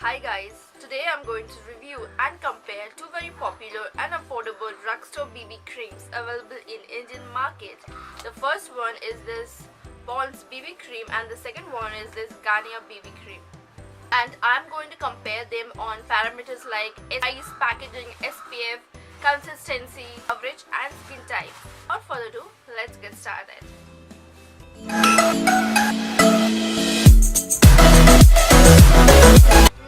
Hi guys, today I'm going to review and compare two very popular and affordable drugstore BB creams available in Indian market. The first one is this Pond's BB cream and the second one is this Garnier BB cream. And I'm going to compare them on parameters like size, packaging, SPF, consistency, coverage and skin type. Without further ado, let's get started.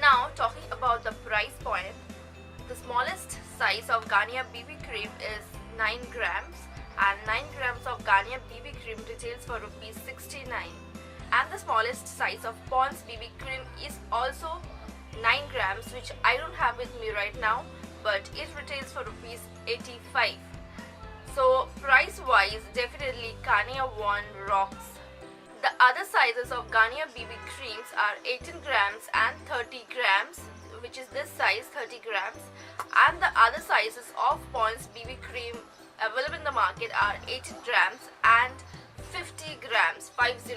Now talking about the price point, the smallest size of Garnier BB cream is 9 grams and 9 grams of Garnier BB cream retails for rupees 69, and the smallest size of Pond's BB cream is also 9 grams, which I don't have with me right now, but it retails for rupees 85. So price wise, definitely Garnier one rocks. The other sizes of Garnier BB creams are 18 grams and 30 grams, which is this size 30 grams, and the other sizes of Pond's BB cream available in the market are 18 grams and 50 grams, 50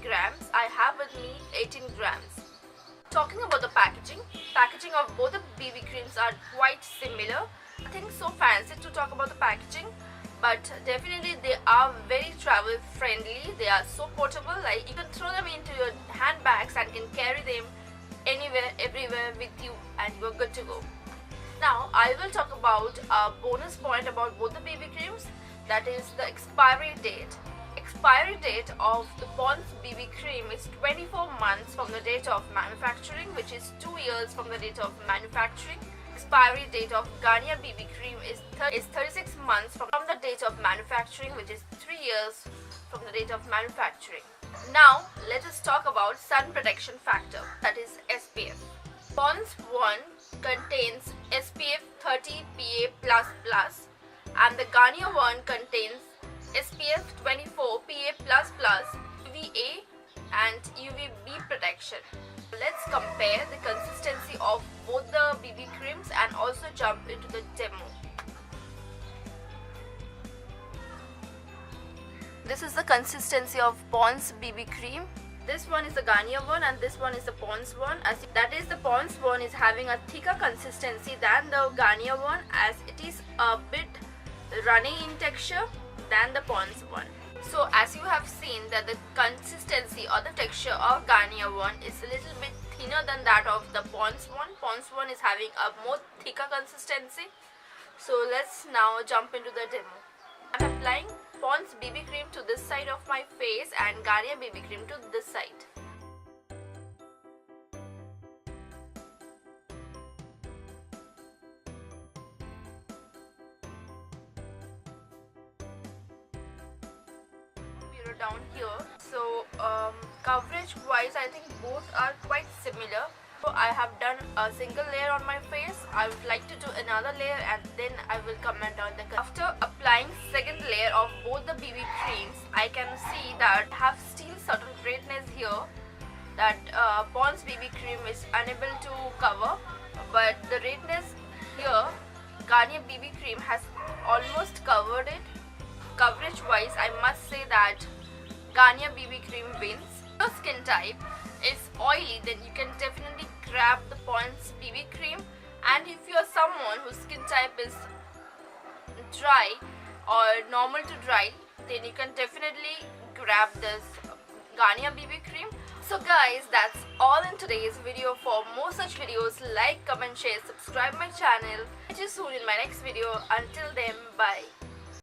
grams. I have with me 18 grams. Talking about the packaging of both the BB creams are quite similar. Nothing so fancy to talk about the packaging, but definitely they are very travel friendly. They are so portable, like you can throw them into your handbags and can carry them anywhere, everywhere with you, and you're good to go. Now I will talk about a bonus point about both the BB creams, that is the expiry date. Expiry date of the Pond's BB cream is 24 months from the date of manufacturing, which is 2 years from the date of manufacturing. Expiry date of Garnier BB cream is 36 months from the date of manufacturing, which is 3 years from the date of manufacturing. Now let us talk about sun protection factor, that is SPF. Pond's one contains SPF 30 PA++, and the Garnier one contains SPF 24 PA++, UVA and UVB protection. Let's compare the consistency of both the BB creams and also jump into the demo. This is the consistency of Pond's BB cream. This one is the Garnier one and this one is the Pond's one. That is, the Pond's one is having a thicker consistency than the Garnier one, as it is a bit runny in texture than the Pond's one. So as you have seen that the consistency or the texture of Garnier one is a little bit thinner than that of the Pond's one. Pond's one is having a more thicker consistency. So let's now jump into the demo. I'm applying Pond's BB cream to this side of my face and Garnier BB cream to this side. Down here, so coverage wise I think both are quite similar. So I have done a single layer on my face. I would like to do another layer and then I will comment on the color. After applying second layer of both the BB creams, I can see that I have still certain redness here that Pond's BB cream is unable to cover, but the redness here Garnier BB cream has almost covered it. Coverage wise I must say that Garnier BB cream wins. If your skin type is oily, then you can definitely grab the Pond's BB cream, and if you are someone whose skin type is dry or normal to dry, then you can definitely grab this Garnier BB cream. So guys, that's all in today's video. For more such videos, like, comment, share, subscribe my channel. See you soon in my next video. Until then, bye.